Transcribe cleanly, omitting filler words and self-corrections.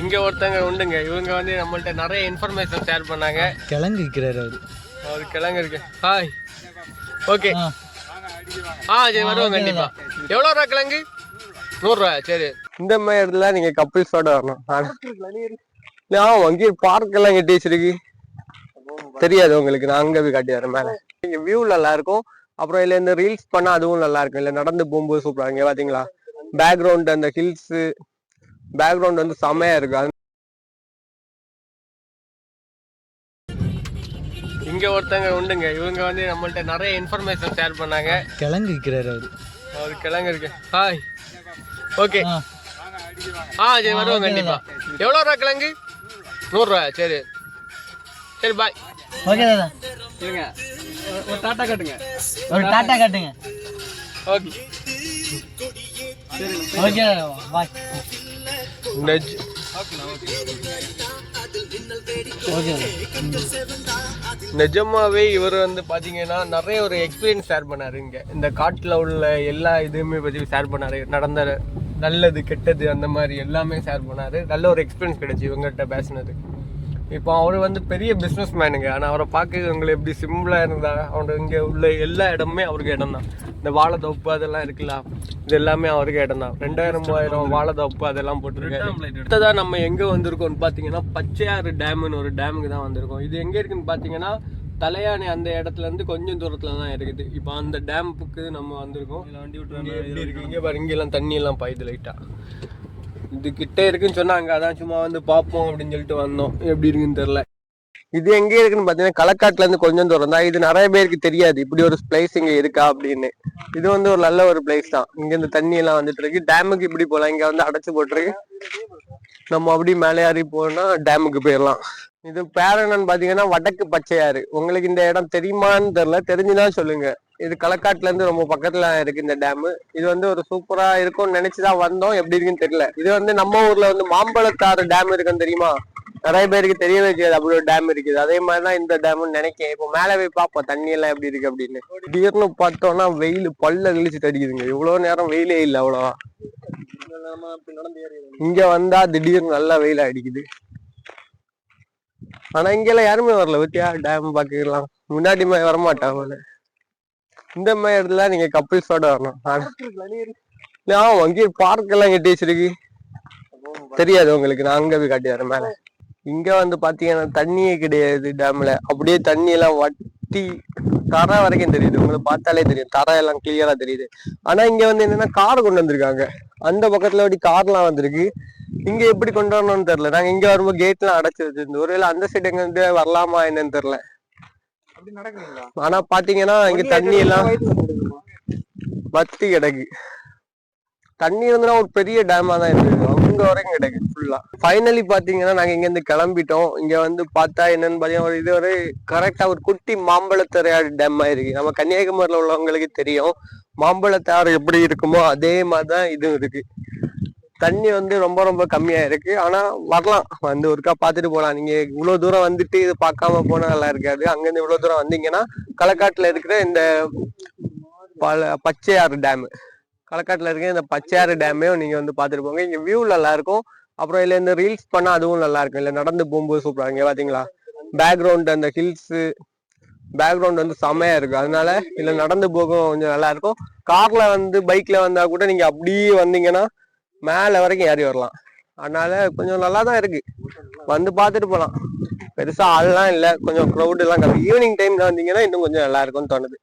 இங்க ஒருத்தங்க உண்டுங்க. இவங்க வந்து நம்மள்ட்ட நிறைய இன்ஃபர்மேஷன் ஷேர் பண்ணாங்க. கிழங்கு விற்கிறாரு அவரு கிழங்கு இருக்கு. ஹாய். ஓகே. சரி வருவோம் கண்டிப்பா. எவ்வளோ ரூபா கிழங்கு? 100 ரூபா. சரி. இந்த மாதிரி இடத்துல நீங்க கப்பிள்ஸோட வரணும். அங்கே பார்க் எல்லாம் கட்டி வச்சிருக்கு. தெரியாது உங்களுக்கு, நான் அங்க போய் காட்டி வரேன் மேல. இங்க வியூ நல்லா இருக்கும். அப்புறம் இல்ல இந்த ரீல்ஸ் பண்ணா அதுவும் நல்லா இருக்கும். இல்ல நடந்து போகும்போது சூப்பரா இங்க பாத்தீங்களா பேக்ரவுண்ட், அந்த ஹில்ஸ் பேக்ரவுண்ட் வந்து செமையா இருக்கு. இங்க ஒருத்தங்க உண்டுங்க. இவங்க வந்து நம்மள்ட்ட நிறைய இன்ஃபர்மேஷன் ஷேர் பண்ணாங்க. கிழங்கு விற்கிறாரு அவரு கிழங்கு இருக்கு. ஹாய். ஓகே. சரி வருவோம் கண்டிப்பா. எவ்வளோ ரூபா கிழங்கு? 100 ரூபா. சரி சரி பாய். ஓகே தாதா. இருங்க, ஒரு டாட்டா காட்டுங்க. ஒரு டாட்டா காட்டுங்க. Okay okay bye. நெஜ் ஓகே. நிஜமாவே இவர் வந்து பாத்தீங்கன்னா நிறைய ஒரு எக்ஸ்பீரியன்ஸ் ஷேர் பண்ணாரு. இங்க இந்த காட்டுல உள்ள எல்லா இதுவுமே பத்தி ஷேர் பண்ணாரு. நடந்த நல்லது கெட்டது அந்த மாதிரி எல்லாமே ஷேர் பண்ணாரு. நல்ல ஒரு எக்ஸ்பீரியன்ஸ் கிடைச்சு இவங்ககிட்ட பேசினது. இப்போ அவர் வந்து பெரிய பிஸ்னஸ் மேனுங்க. ஆனால் அவரை பார்க்க உங்களை எப்படி சிம்பிளாக இருந்தா, அவரோட இங்கே உள்ள எல்லா இடமுமே அவருக்கு இடம் தான். இந்த வாழைத்தோப்பு அதெல்லாம் இருக்குல்ல, இது எல்லாமே அவருக்கு இடம் தான். 2000 3000 வாழைத்தோப்பு அதெல்லாம் போட்டிருக்காரு. அடுத்ததான் நம்ம எங்கே வந்திருக்கோம்னு பார்த்தீங்கன்னா பச்சையாறு டேம்னு ஒரு டேமுக்கு தான் வந்திருக்கோம். இது எங்கே இருக்குன்னு பார்த்தீங்கன்னா தலையாணி அந்த இடத்துல இருந்து கொஞ்சம் தூரத்துல தான் இருக்குது. இப்போ அந்த டேமுக்கு நம்ம வந்திருக்கோம். இங்கே பாருங்க, இங்கெல்லாம் தண்ணி எல்லாம் பாயுது லைட்டா. இது கிட்டே இருக்குன்னு சொன்னா அங்க அதான் சும்மா வந்து பார்ப்போம் அப்படின்னு சொல்லிட்டு வந்தோம். எப்படி இருக்குன்னு தெரியல. இது எங்க இருக்குன்னு பாத்தீங்கன்னா களக்காட்டுல இருந்து கொஞ்சம் தூரம் தான். இது நிறைய பேருக்கு தெரியாது இப்படி ஒரு பிளேஸ் இங்க இருக்கா அப்படின்னு. இது வந்து ஒரு நல்ல ஒரு பிளேஸ் தான். இங்க இந்த தண்ணி எல்லாம் வந்துட்டு இருக்கு. டேமுக்கு இப்படி போலாம். இங்க வந்து அடைச்சு போட்டுருக்கு. நம்ம அப்படி மேலே ஏறி போனா டேமுக்கு போயிடலாம். இது பேர் என்னன்னு பாத்தீங்கன்னா வடக்கு பச்சையாறு. உங்களுக்கு இந்த இடம் தெரியுமான்னு தெரியல, தெரிஞ்சுதான் சொல்லுங்க. இது களக்காட்டுல இருந்து ரொம்ப பக்கத்துல இருக்கு இந்த டேம். இது வந்து ஒரு சூப்பரா இருக்கும்னு நினைச்சுதான் வந்தோம். எப்படி இருக்குன்னு தெரியல. இது வந்து நம்ம ஊர்ல வந்து மாம்பழத்தாறு டேம் இருக்குன்னு தெரியுமா? நிறைய பேருக்கு தெரியவே தெரியாது அப்படி ஒரு டேம் இருக்குது. அதே மாதிரிதான் இந்த டேம்னு நினைக்கிறேன். இப்போ மேல போய் பார்ப்போம் தண்ணி எல்லாம் எப்படி இருக்கு அப்படின்னு. திடீர்னு பார்த்தோம்னா வெயில் பல்ல கிழிச்சு அடிக்குதுங்க. இவ்வளவு நேரம் வெயிலே இல்லை அவ்வளவா. இங்க வந்தா திடீர்னு நல்லா வெயில் அடிக்குது. ஆனா இங்க எல்லாம் யாருமே வரல. பத்தியா டேம் பாக்கலாம் முன்னாடி மாதிரி வரமாட்டாங்க. இந்த மாதிரி இடத்துல நீங்க கப்பிள்ஸோட வரணும். அங்கே பார்க் எல்லாம் கட்டி வச்சிருக்கு. தெரியாது உங்களுக்கு, நான் அங்க போய் காட்டி வரேன் மேல. இங்க வந்து பாத்தீங்கன்னா தண்ணியே கிடையாது டேம்ல. அப்படியே தண்ணி எல்லாம் வட்டி தரை வரைக்கும் தெரியுது. உங்களுக்கு பார்த்தாலே தெரியும், தரை எல்லாம் கிளியரா தெரியுது. ஆனா இங்க வந்து என்னன்னா கார் கொண்டு வந்திருக்காங்க. அந்த பக்கத்துல அப்படி கார்லாம் வந்திருக்கு. இங்க எப்படி கொண்டு வரணும்னு தெரியல. நாங்க இங்க வரும்போது கேட் எல்லாம் அடைச்சு வச்சிருந்தோம். ஒருவேளை அந்த சைடு எங்க இருந்து வரலாமா என்னன்னு தெரியல. ஆனா பாத்தீங்கன்னா இங்க தண்ணி எல்லாம் வத்தி கிடக்கு. தண்ணி இருந்துனா ஒரு பெரிய டேமா தான் இருக்கு. அவங்க வரைக்கும் கிடக்கு ஃபுல்லா. ஃபைனலி பாத்தீங்கன்னா நாங்க இங்க இருந்து கிளம்பிட்டோம். இங்க வந்து பார்த்தா என்னன்னு பாத்தீங்கன்னா இது ஒரு கரெக்டா ஒரு குட்டி மாம்பழத்தாறு டேம் இருக்கு. நம்ம கன்னியாகுமரியில உள்ளவங்களுக்கு தெரியும் மாம்பழத்தாறு எப்படி இருக்குமோ அதே மாதிரிதான் இதுவும் இருக்கு. தண்ணி வந்து ரொம்ப ரொம்ப கம்மியா இருக்கு. ஆனா வரலாம், வந்து ஒருக்கா பாத்துட்டு போலாம். நீங்க இவ்வளவு தூரம் வந்துட்டு இது பார்க்காம போனா நல்லா இருக்காது. அங்கிருந்து இவ்வளவு தூரம் வந்தீங்கன்னா களக்காட்டுல இருக்கிற இந்த பச்சையாறு டேம், களக்காட்டுல இருக்க இந்த பச்சையாறு டேமே நீங்க வந்து பாத்துட்டு போங்க. இங்க வியூ நல்லா இருக்கும். அப்புறம் இல்ல இந்த ரீல்ஸ் பண்ணா அதுவும் நல்லா இருக்கும். இல்ல நடந்து போகும்போது சூப்பரா. இங்க பாத்தீங்களா பேக்ரவுண்ட், அந்த ஹில்ஸ் பேக்ரவுண்ட் வந்து செமையா இருக்கு. அதனால இல்ல நடந்து போகும் கொஞ்சம் நல்லா இருக்கும். கார்ல வந்து பைக்ல வந்தா கூட நீங்க அப்படியே வந்தீங்கன்னா மேல வரைக்கும் ஏறி வரலாம். அதனால கொஞ்சம் நல்லா தான் இருக்கு. வந்து பாத்துட்டு போலாம். பெருசா ஆள்லாம் இல்ல, கொஞ்சம் க்ரௌட் எல்லாம் கம்மி. ஈவினிங் டைம்ல வந்தீங்கன்னா இன்னும் கொஞ்சம் நல்லா இருக்கும்னு தோணுது.